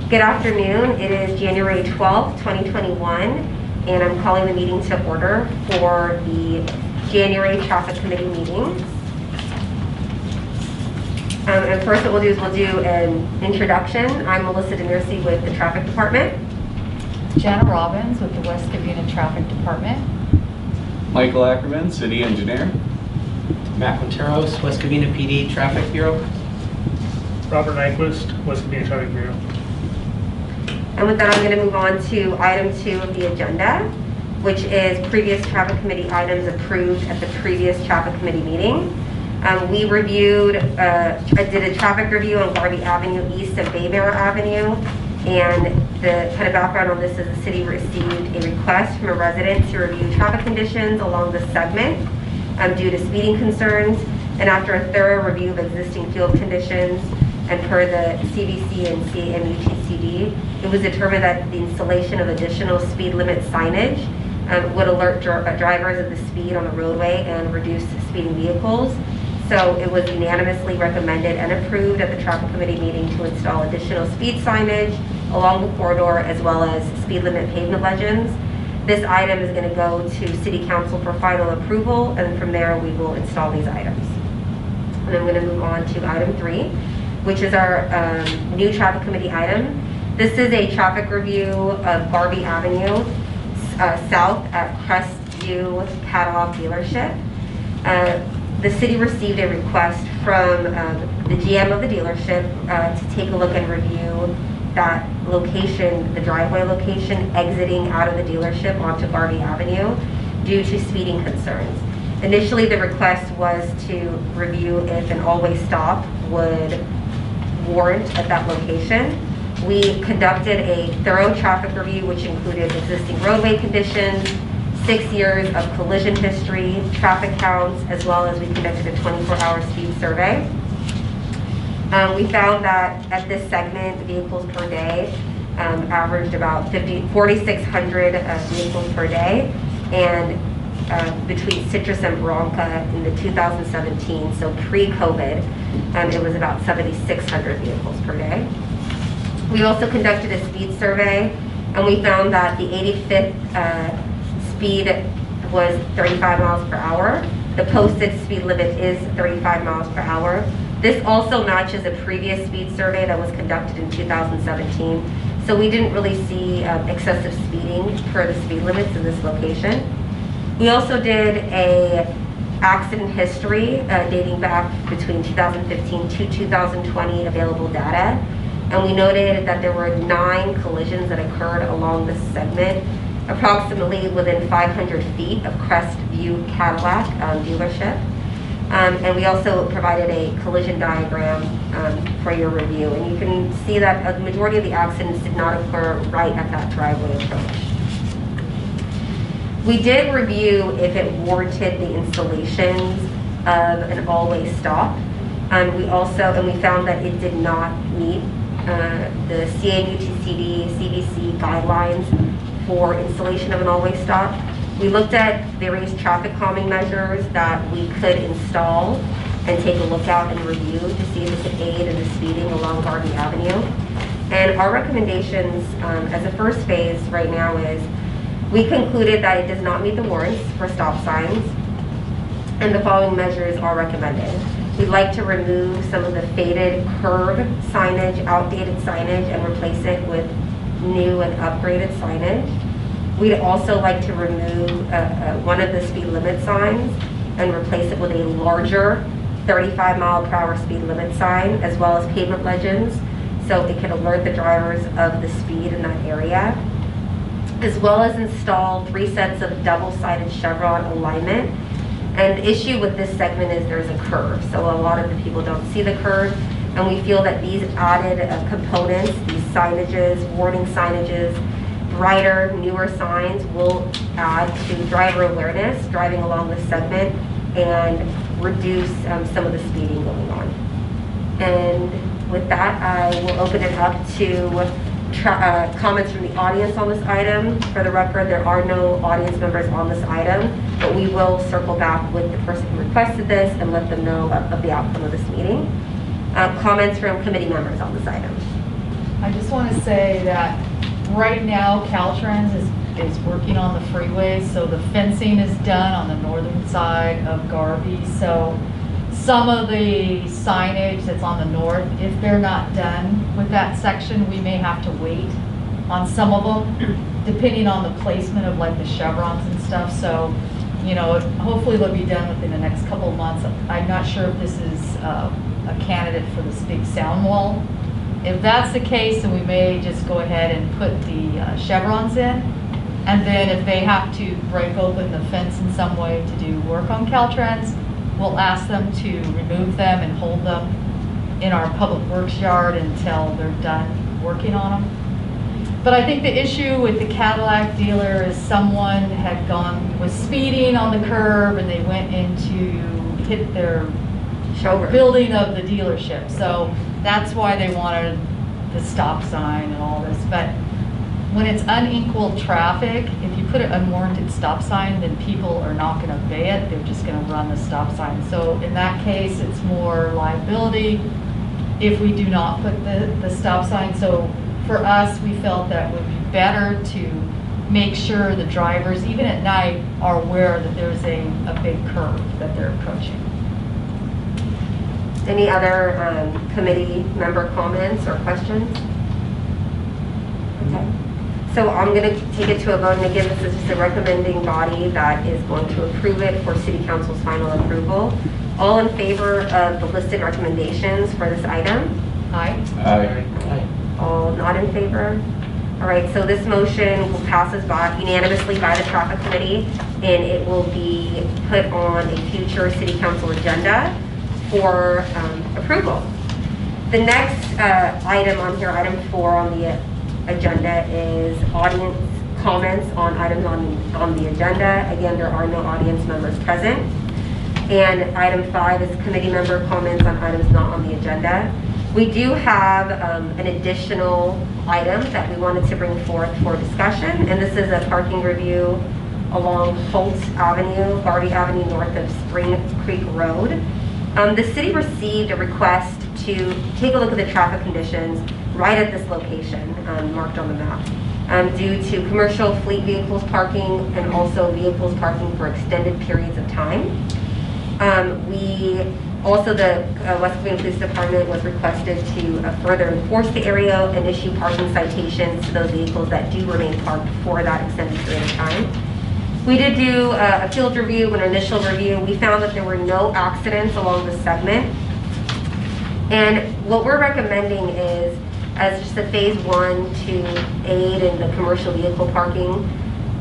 Good afternoon. It is January 12th, 2021, and I'm calling the meeting to order for the January Traffic Committee meeting. And first what we'll do is we'll do an introduction. I'm Melissa DeNercy with the Traffic Department. Jana Robbins with the West Covina Traffic Department. Michael Ackerman, City Engineer. Matt Quinteros, West Covina PD Traffic Bureau. Robert Nyquist, West Covina Traffic Bureau. And with that, I'm going to move on to item 2 of the agenda, which is previous Traffic Committee items approved at the previous Traffic Committee meeting. We reviewed, I did a traffic review on Garvey Avenue east of Bayberry Avenue, and the kind of background on this is the city received a request from a resident to review traffic conditions along this segment due to speeding concerns, and after a thorough review of existing field conditions and per the CVC and CAMUTCD, it was determined that the installation of additional speed limit signage would alert drivers of the speed on the roadway and reduce speeding vehicles. So it was unanimously recommended and approved at the Traffic Committee meeting to install additional speed signage along the corridor as well as speed limit pavement legends. This item is going to go to City Council for final approval, and from there we will install these items. And I'm going to move on to item 3, which is our new Traffic Committee item. This is a traffic review of Garvey Avenue south at Crestview Catalog dealership. The city received a request from the GM of the dealership to take a look and review that location, the driveway location exiting out of the dealership onto Garvey Avenue due to speeding concerns. Initially, the request was to review if an all-way stop would warrant at that location. We conducted a thorough traffic review which included existing roadway conditions, 6 years of collision history, traffic counts, as well as we conducted a 24-hour speed survey. We found that at this segment, vehicles per day averaged about 4,600 vehicles per day, and between Citrus and Bronca in the 2017, so pre-COVID, it was about 7,600 vehicles per day. We also conducted a speed survey, and we found that the 85th speed was 35 miles per hour. The posted speed limit is 35 miles per hour. This also matches a previous speed survey that was conducted in 2017. So we didn't really see excessive speeding per the speed limits in this location. We also did a accident history dating back between 2015 to 2020 available data. And we noted that there were 9 collisions that occurred along this segment, approximately within 500 feet of Crestview Cadillac dealership. And we also provided a collision diagram for your review. And you can see that a majority of the accidents did not occur right at that driveway approach. We did review if it warranted the installations of an all-way stop. We found that it did not meet the CAUTCD, CVC guidelines for installation of an all-way stop. We looked at various traffic calming measures that we could install and take a look at and review to see if it could aid in the speeding along Garvey Avenue. And our recommendations as a first phase right now is we concluded that it does not meet the warrants for stop signs, and the following measures are recommended. We'd like to remove some of the faded curb signage, outdated signage, and replace it with new and upgraded signage. We'd also like to remove one of the speed limit signs and replace it with a larger 35 mile per hour speed limit sign, as well as pavement legends, so it can alert the drivers of the speed in that area, as well as install 3 sets of double-sided chevron alignment. And the issue with this segment is there's a curve, so a lot of the people don't see the curve, and we feel that these added components, these signages, warning signages, brighter, newer signs will add to driver awareness driving along this segment and reduce some of the speeding going on. And with that, I will open it up to comments from the audience on this item. For the record, there are no audience members on this item, but we will circle back with the person who requested this and let them know of the outcome of this meeting. Comments from committee members on this item. I just want to say that right now Caltrans is working on the freeway, so the fencing is done on the northern side of Garvey. So some of the signage that's on the north, if they're not done with that section, we may have to wait on some of them, depending on the placement of like the chevrons and stuff. So, you know, hopefully they'll be done within the next couple of months. I'm not sure if this is a candidate for this big sound wall. If that's the case, then we may just go ahead and put the chevrons in. And then if they have to break open the fence in some way to do work on Caltrans, we'll ask them to remove them and hold them in our public works yard until they're done working on them. But I think the issue with the Cadillac dealer is someone was speeding on the curb and they went hit their Showroom. building of the dealership. So that's why they wanted the stop sign and all this. But when it's unequal traffic, if you put an unwarranted stop sign, then people are not going to obey it. They're just going to run the stop sign. So in that case, it's more liability if we do not put the stop sign. So for us, we felt that would be better to make sure the drivers, even at night, are aware that there's a big curve that they're approaching. Any other committee member comments or questions? Okay. So I'm going to take it to a vote, and again, this is just a recommending body that is going to approve it for City Council's final approval. All in favor of the listed recommendations for this item? Aye. Aye. All not in favor? All right, so this motion will passes by unanimously by the traffic committee, and it will be put on a future City Council agenda for approval. The next item on here, item 4 on the agenda, is audience comments on items on the agenda. Again, there are no audience members present. And item 5 is committee member comments on items not on the agenda. We do have an additional item that we wanted to bring forth for discussion, and this is a parking review along Holt Avenue, Garvey Avenue, north of Spring Creek Road. The city received a request to take a look at the traffic conditions right at this location, marked on the map, due to commercial fleet vehicles parking and also vehicles parking for extended periods of time. The West Covina Police Department was requested to further enforce the area and issue parking citations to those vehicles that do remain parked for that extended period of time. We did do a field review, an initial review. We found that there were no accidents along the segment. And what we're recommending is, as just a phase 1 to aid in the commercial vehicle parking,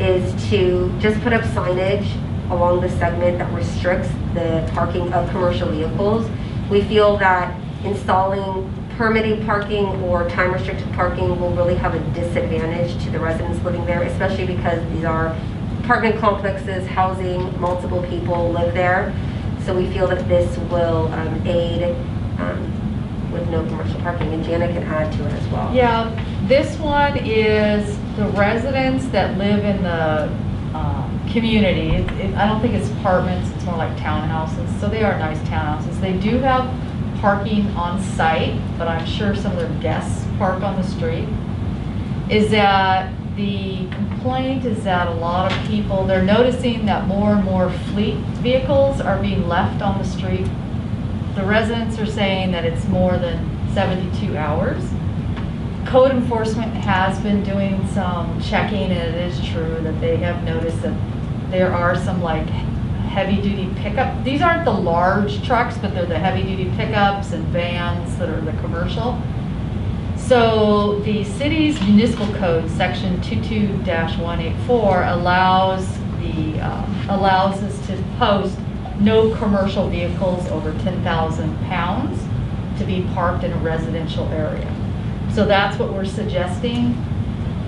is to just put up signage along the segment that restricts the parking of commercial vehicles. We feel that installing permitted parking or time restricted parking will really have a disadvantage to the residents living there, especially because these are apartment complexes housing multiple people live there. So we feel that this will aid with no commercial parking, and Jana can add to it as well. Yeah, this one is the residents that live in the community. I don't think it's apartments, it's more like townhouses. So they are nice townhouses. They do have parking on site, but I'm sure some of their guests park on the street. Is that the complaint is that a lot of people, they're noticing that more and more fleet vehicles are being left on the street. The residents are saying that it's more than 72 hours. Code enforcement has been doing some checking, and it is true that they have noticed that there are some like heavy duty pickup. These aren't the large trucks, but they're the heavy duty pickups and vans that are the commercial. So the city's municipal code, section 22-184, allows us to post no commercial vehicles over 10,000 pounds to be parked in a residential area. So that's what we're suggesting,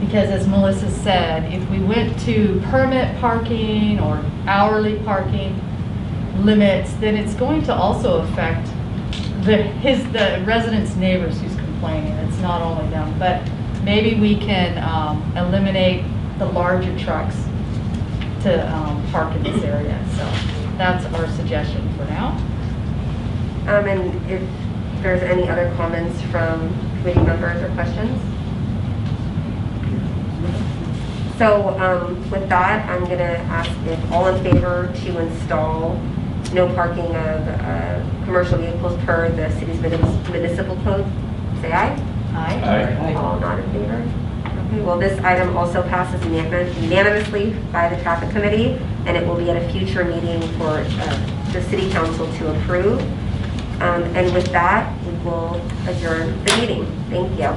because as Melissa said, if we went to permit parking or hourly parking limits, then it's going to also affect the residents' neighbors who's complaining. It's not only them, but maybe we can eliminate the larger trucks to park in this area. So that's our suggestion for now. And if If there's any other comments from committee members or questions? So with that, I'm going to ask if all in favor to install no parking of commercial vehicles per the city's municipal code, say aye. Aye. All not in favor? Okay, well, this item also passes unanimously by the traffic committee, and it will be at a future meeting for the city council to approve. And with that, we will adjourn the meeting. Thank you.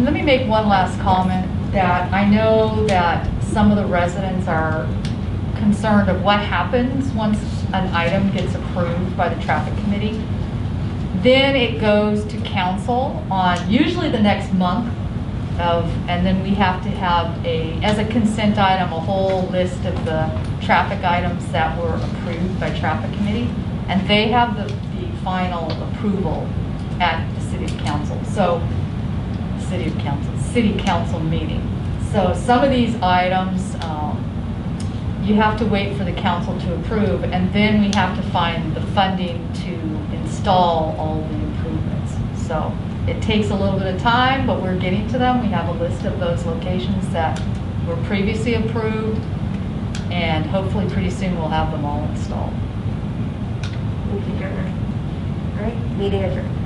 Let me make one last comment, that I know that some of the residents are concerned of what happens once an item gets approved by the traffic committee. Then it goes to council on usually the next month and then we have to have as a consent item, a whole list of the traffic items that were approved by traffic committee. And they have the final approval at the city council meeting. So some of these items, you have to wait for the council to approve, and then we have to find the funding to install all the improvements. So it takes a little bit of time, but we're getting to them. We have a list of those locations that were previously approved, and hopefully pretty soon we'll have them all installed. Thank you, Jenna. All right, meeting adjourned.